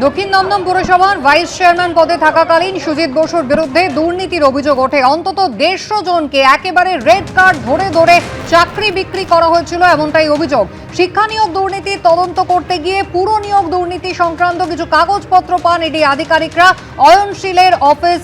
দক্ষিণ দমদম পুরসভার vice chairman পদে থাকাকালীন সুজিত বসুর বিরুদ্ধে দুর্নীতির অভিযোগ ওঠে। অন্তত 150 জনকে একেবারে রেড কার্ড ধরে ধরে চাকরি বিক্রি করা হয়েছিল, এমনটাই অভিযোগ। শিক্ষা নিয়োগ দুর্নীতির তদন্ত করতে গিয়ে পুরো নিয়োগ দুর্নীতি সংক্রান্ত কিছু কাগজপত্র পান ইডি আধিকারিকরা অয়নশীলের অফিস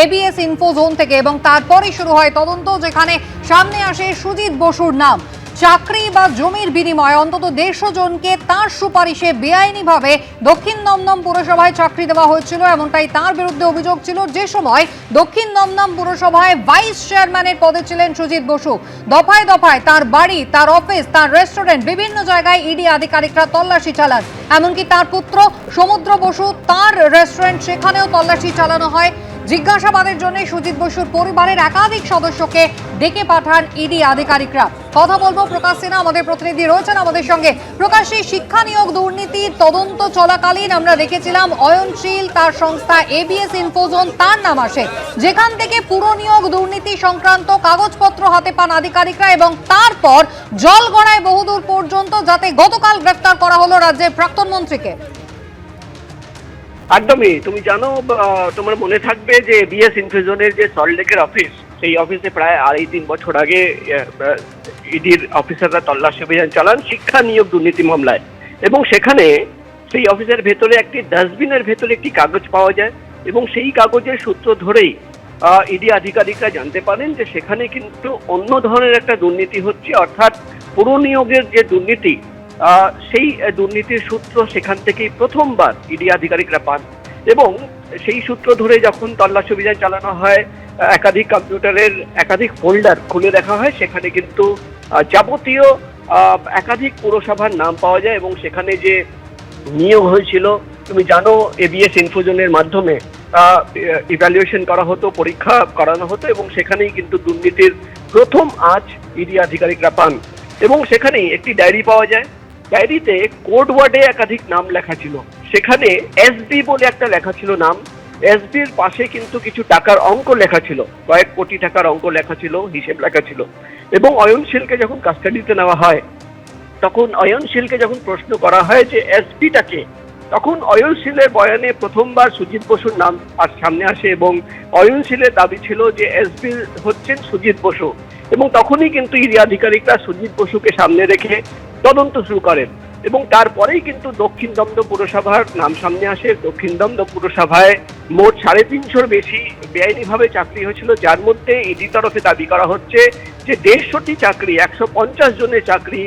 এবিএস ইনফোজোন থেকে, এবং তারপরেই শুরু হয় তদন্ত, যেখানে সামনে আসে সুজিত বসুর নাম। চাকরি বা জমির বিনিময়ে অন্তত 150 জনকে তার সুপারিশে বেআইনিভাবে দক্ষিণ দমদম পুরসভায় চাকরি দেওয়া হয়েছিল, এমনটাই তার বিরুদ্ধে অভিযোগ ছিল। যে সময় দক্ষিণ দমদম পুরসভায় ভাইস চেয়ারম্যানের পদে ছিলেন সুজিত বসু, দফায় দফায় তার বাড়ি, তার অফিস, তার রেস্টুরেন্ট, বিভিন্ন জায়গায় ইডি আধিকারিকরা তল্লাশি চালান। এমনকি তার পুত্র সমুদ্র বসু, তার রেস্টুরেন্ট, সেখানেও তল্লাশি চালানো হয়। জিজ্ঞাসাবাদের জন্য সুজিত বসুর পরিবারের একাধিক সদস্যকে ডেকে পাঠান ইডি আধিকারিকরা। কথা বলবো প্রকাশ সিনহা, আমাদের প্রতিনিধি রয়েছেন আমাদের সঙ্গে। প্রকাশ, শিক্ষা নিয়োগ দুর্নীতির তদন্ত চলাকালীন আমরা দেখেছিলাম অয়নশীল, তার সংস্থা এবিএস ইনফোজোন, তার নাম আসে, যেখান থেকে পুরো নিয়োগ দুর্নীতি সংক্রান্ত কাগজপত্র হাতে পান আধিকারিকরা, এবং তারপর জল গড়ায় বহুদূর পর্যন্ত, যাতে গতকাল গ্রেফতার করা হলো রাজ্যের প্রাক্তন মন্ত্রীকে। একদমই, তুমি জানো, তোমার মনে থাকবে যে বিএস ইনফিউশনের যে সল্টলেকের অফিস, সেই অফিসে প্রায় 2.5-3 বছর আগে ইডির অফিসাররা তল্লাশি অভিযান চালান শিক্ষা নিয়োগ দুর্নীতি মামলায়, এবং সেখানে সেই অফিসের ভেতরে একটি ডাস্টবিনের ভেতরে একটি কাগজ পাওয়া যায়, এবং সেই কাগজের সূত্র ধরেই ইডি আধিকারিকরা জানতে পারেন যে সেখানে কিন্তু অন্য ধরনের একটা দুর্নীতি হচ্ছে, অর্থাৎ পুরো নিয়োগের যে দুর্নীতি, সেই দুর্নীতির সূত্র সেখান থেকেই প্রথমবার ইডি আধিকারিকরা পান। এবং সেই সূত্র ধরে যখন তল্লাশি অভিযান চালানো হয়, একাধিক কম্পিউটারের একাধিক ফোল্ডার খুলে দেখা হয়, সেখানে কিন্তু যাবতীয় একাধিক পুরসভার নাম পাওয়া যায়, এবং সেখানে যে নিয়োগ হয়েছিল, তুমি জানো, এবিএস ইনফোজনের মাধ্যমে ইভ্যালুয়েশন করা হতো, পরীক্ষা করানো হতো, এবং সেখানেই কিন্তু দুর্নীতির প্রথম আঁচ ইডি আধিকারিকরা পান। এবং সেখানেই একটি ডায়েরি পাওয়া যায়, ডায়েরিতে কোড ওয়ার্ডে একাধিক নাম লেখা ছিল, সেখানে এসবি বলে একটা লেখা ছিল নাম, এসবির পাশে কিন্তু কিছু টাকার অঙ্ক লেখা ছিল, কয়েক কোটি টাকার অঙ্ক লেখা ছিল, হিসেব লেখা ছিল। এবং অয়নশীলকে যখন কাস্টাডিতে নেওয়া হয়, তখন অয়নশীলকে যখন প্রশ্ন করা হয় যে এসবিটাকে, তখন অয়নশীলের বয়ানে প্রথমবার সুজিত বসুর নাম সামনে আসে, এবং অয়নশীলের দাবি ছিল যে এসবি হচ্ছেন সুজিত বসু। এবং তখনই কিন্তু ইডি আধিকারিকরা সুজিত বসুকে সামনে রেখে তদন্ত শুরু করেন, এবং তারপরেই কিন্তু দক্ষিণ দমদম পুরসভার নাম সামনে আসে। দক্ষিণ দমদম পুরসভায় মোট 350-র বেশি বেআইনিভাবে চাকরি হয়েছিল, যার মধ্যে ইডি তরফে দাবি করা হচ্ছে যে 150টি চাকরি, 150 জনের চাকরি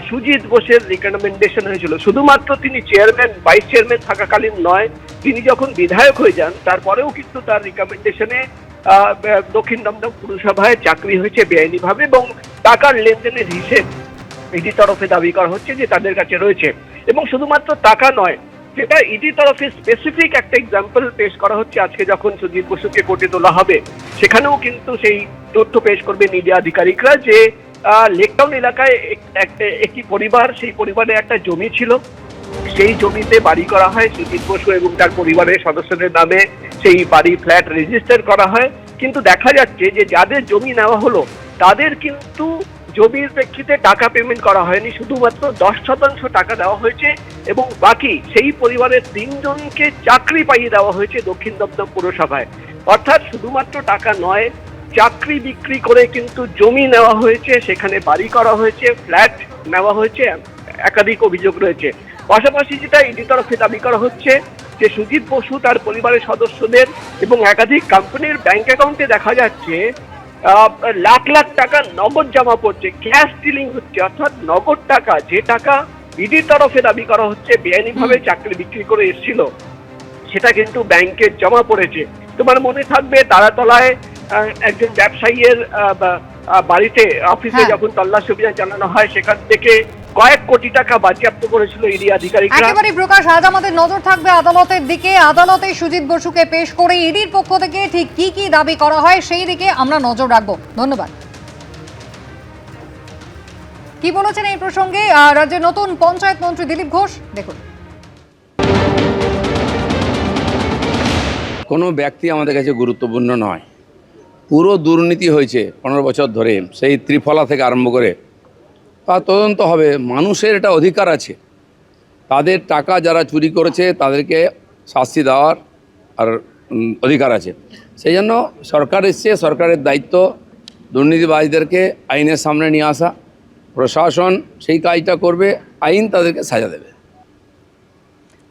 সুজিত বোসের রিকমেন্ডেশন হয়েছিল। শুধুমাত্র তিনি চেয়ারম্যান, ভাইস চেয়ারম্যান থাকাকালীন নয়, তিনি যখন বিধায়ক হয়ে যান তারপরেও কিন্তু তার রিকমেন্ডেশনে দক্ষিণ দমদম পুরসভায় চাকরি হয়েছে বেআইনিভাবে, এবং টাকার লেনদেনের হিসেব ইডি তরফে দাবি করা হচ্ছে যে তাদের কাছে রয়েছে। এবং শুধুমাত্র টাকা নয়, যেটা ইডি তরফে স্পেসিফিক একটা এক্সাম্পল পেশ করা হচ্ছে, আজকে যখন সুজিত বসুকে কোর্টে তোলা হবে, সেখানেও কিন্তু সেই তথ্য পেশ করবেন ইডি আধিকারিকরা যে লেকটাউন এলাকায় একটি পরিবার, সেই পরিবারে একটা জমি ছিল, সেই জমিতে বাড়ি করা হয় সুজিত বসু এবং তার পরিবারের সদস্যদের নামে, সেই বাড়ি ফ্ল্যাট রেজিস্টার করা হয়। কিন্তু দেখা যাচ্ছে যে যাদের জমি নেওয়া হলো, তাদের কিন্তু জমির প্রেক্ষিতে টাকা পেমেন্ট করা হয়নি, শুধুমাত্র 10% টাকা দেওয়া হয়েছে, এবং বাকি সেই পরিবারের 3 জনকে চাকরি পাইয়ে দেওয়া হয়েছে দক্ষিণ দমদম পুরসভায়। অর্থাৎ শুধুমাত্র টাকা নয়, চাকরি বিক্রি করে কিন্তু জমি নেওয়া হয়েছে, সেখানে বাড়ি করা হয়েছে, ফ্ল্যাট নেওয়া হয়েছে, একাধিক অভিযোগ রয়েছে। পাশাপাশি যেটা ইডি তরফে দাবি করা হচ্ছে যে সুজিত বসু, তার পরিবারের সদস্যদের এবং একাধিক কোম্পানির ব্যাংক অ্যাকাউন্টে দেখা যাচ্ছে লাখ লাখ টাকা নগদ জমা পড়ছে, ক্যাশ ডিলিং হচ্ছে, অর্থাৎ নগদ টাকা, যে টাকা ইডির তরফে দাবি করা হচ্ছে বেআইনিভাবে চাকরি বিক্রি করে এসেছিল, সেটা কিন্তু ব্যাংকে জমা পড়েছে। তোমার মনে থাকবে তারাতলায় একজন ব্যবসায়ীর বাড়িতে, অফিসে যখন তল্লাশি অভিযান চালানো হয়, সেখান থেকে কয়েক কোটি টাকা বাজেয়াপ্ত করেছিল ইডি আধিকারিকরা। একেবারে প্রকাশ, আজ আমাদের নজর থাকবে আদালতের দিকে। আদালতে সুজিত বসুকে পেশ করে ইডির পক্ষ থেকে ঠিক কি কি দাবি করা হয়, সেই দিকে আমরা নজর রাখবো। ধন্যবাদ। কি বলেছেন এই প্রসঙ্গে রাজ্যের নতুন পঞ্চায়েত মন্ত্রী দিলীপ ঘোষ, দেখুন। কোনো ব্যক্তি আমাদের কাছে গুরুত্বপূর্ণ নয়, পুরো দুর্নীতি হয়েছে 15 বছর ধরে, সেই ত্রিফলা থেকে আরম্ভ করে, তা তদন্ত হবে। মানুষের এটা অধিকার আছে তাদের টাকা যারা চুরি করেছে তাদেরকে শাস্তি দেওয়ার আর অধিকার আছে। সেই জন্য সরকার এসছে, সরকারের দায়িত্ব দুর্নীতিবাজদেরকে আইনের সামনে নিয়ে আসা। প্রশাসন সেই কাজটা করবে, আইন তাদেরকে সাজা দেবে।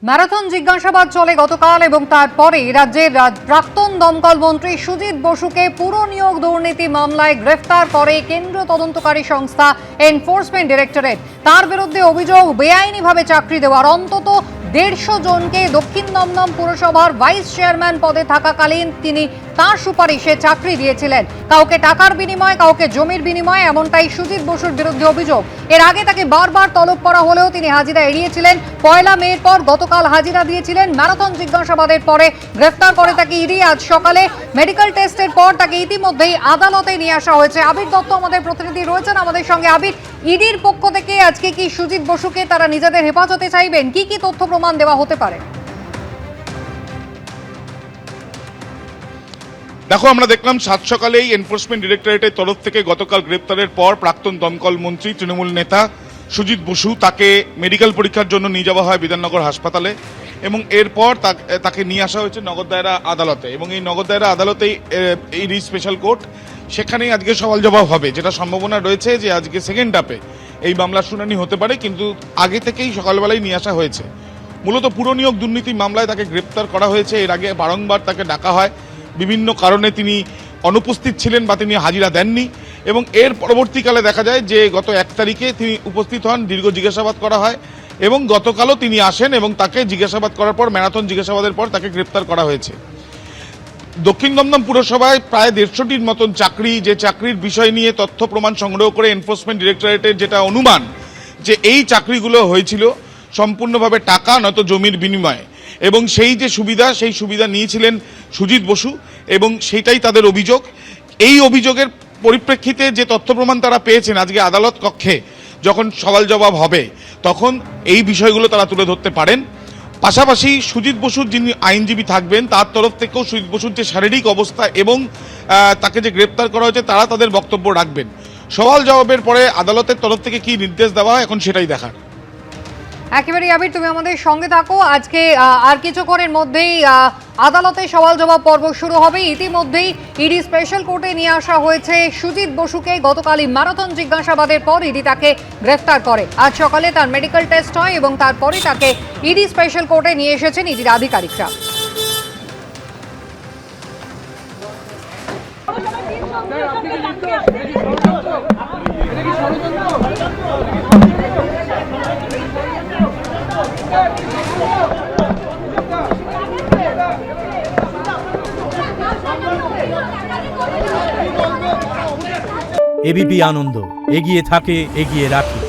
ম্যারাথন জিজ্ঞাসাবাদ চলে গতকাল এবং তারপরে রাজ্যের প্রাক্তন দমকল মন্ত্রী সুজিত বসুকে পুরনিয়োগ দুর্নীতি মামলায় গ্রেফতার করে কেন্দ্রীয় তদন্তকারী সংস্থা এনফোর্সমেন্ট ডিরেক্টরেট। তার বিরুদ্ধে অভিযোগ বেআইনিভাবে চাকরি দেওয়ার। অন্তত 150 জনকে দক্ষিণ দমদম পুরসভার ভাইস চেয়ারম্যান পদে থাকাকালীন তিনি তার সুপারিশে চাকরি দিয়েছিলেন, কাউকে টাকার বিনিময়ে, কাউকে জমির বিনিময়ে, এমনটাই সুজিত বসুর বিরুদ্ধে অভিযোগ। এর আগে তাকে বারবার তলব করা হলেও তিনি হাজিরা এড়িয়েছিলেন। 1 মের পর গতকাল হাজিরা দিয়েছিলেন। ম্যারাথন জিজ্ঞাসাবাদের পরে গ্রেফতার করে তাকে ইডি। আজ সকালে মেডিকেল টেস্টের পর তাকে ইতিমধ্যেই আদালতে নিয়ে আসা হয়েছে। আবির দত্ত আমাদের প্রতিনিধি রয়েছেন আমাদের সঙ্গে। আবির, ইডির পক্ষ থেকে আজকে কি সুজিত বসুকে তারা নিজেদের হেফাজতে চাইবেন? কি কি তথ্য প্রমাণ দেওয়া হতে পারে? দেখো, আমরা দেখলাম সাত সকালেই এনফোর্সমেন্ট ডিরেক্টরেটের তরফ থেকে গতকাল গ্রেপ্তারের পর প্রাক্তন দমকল মন্ত্রী তৃণমূল নেতা সুজিত বসু তাকে মেডিকেল পরীক্ষার জন্য নিয়ে যাওয়া হয় বিধাননগর হাসপাতালে এবং এরপর তাকে নিয়ে আসা হয়েছে নগর দায়রা আদালতে। এবং এই নগর দায়রা আদালতেই এই স্পেশাল কোর্ট, সেখানেই আজকে সওয়াল জবাব হবে, যেটা সম্ভাবনা রয়েছে যে আজকে সেকেন্ড হাফে এই মামলার শুনানি হতে পারে, কিন্তু আগে থেকেই সকালবেলায় নিয়ে আসা হয়েছে। মূলত পুরনিয়োগ দুর্নীতি মামলায় তাকে গ্রেপ্তার করা হয়েছে। এর আগে বারংবার তাকে ডাকা হয়, বিভিন্ন কারণে তিনি অনুপস্থিত ছিলেন বা তিনি হাজিরা দেননি এবং এর পরবর্তীকালে দেখা যায় যে গত 1 তারিখে তিনি উপস্থিত হন, দীর্ঘ জিজ্ঞাসাবাদ করা হয় এবং গতকালও তিনি আসেন এবং তাকে জিজ্ঞাসাবাদ করার পর ম্যারাথন জিজ্ঞাসাবাদের পর তাকে গ্রেপ্তার করা হয়েছে। দক্ষিণ দমদম পুরসভায় প্রায় 150টির মতন চাকরি, যে চাকরির বিষয় নিয়ে তথ্য প্রমাণ সংগ্রহ করে এনফোর্সমেন্ট ডিরেক্টরেটের যেটা অনুমান যে এই চাকরিগুলো হয়েছিল সম্পূর্ণভাবে টাকা নয়তো জমির বিনিময়ে এবং সেই যে সুবিধা, সেই সুবিধা নিয়েছিলেন সুজিত বসু এবং সেটাই তাদের অভিযোগ। এই অভিযোগের পরিপ্রেক্ষিতে যে তথ্য প্রমাণ তারা পেয়েছেন, আজকে আদালত কক্ষে যখন সওয়াল জবাব হবে তখন এই বিষয়গুলো তারা তুলে ধরতে পারেন। পাশাপাশি সুজিত বসুর যিনি আইনজীবী থাকবেন তার তরফ থেকেও সুজিত বসুর যে শারীরিক অবস্থা এবং তাকে যে গ্রেপ্তার করা হয়েছে তারা তাদের বক্তব্য রাখবেন। সওয়াল জবাবের পরে আদালতের তরফ থেকে কি নির্দেশ দেওয়া হয় এখন সেটাই দেখার। একেবারেই আবির, তুমি আমাদের সঙ্গে থাকো। আজকে আর কিছুক্ষণের মধ্যেই আদালতে সওয়াল জবাব পর্ব শুরু হবে। ইতিমধ্যেই ইডি স্পেশাল কোর্টে নিয়ে আসা হয়েছে সুজিত বসুকে। গতকালই ম্যারাথন জিজ্ঞাসাবাদের পর ইডি তাকে গ্রেফতার করে। আজ সকালে তার মেডিকেল টেস্ট হয় এবং তারপরে তাকে ইডি স্পেশাল কোর্টে নিয়ে এসেছেন ইডির আধিকারিকরা। এবিপি আনন্দ, এগিয়ে থাকে, এগিয়ে রাখে।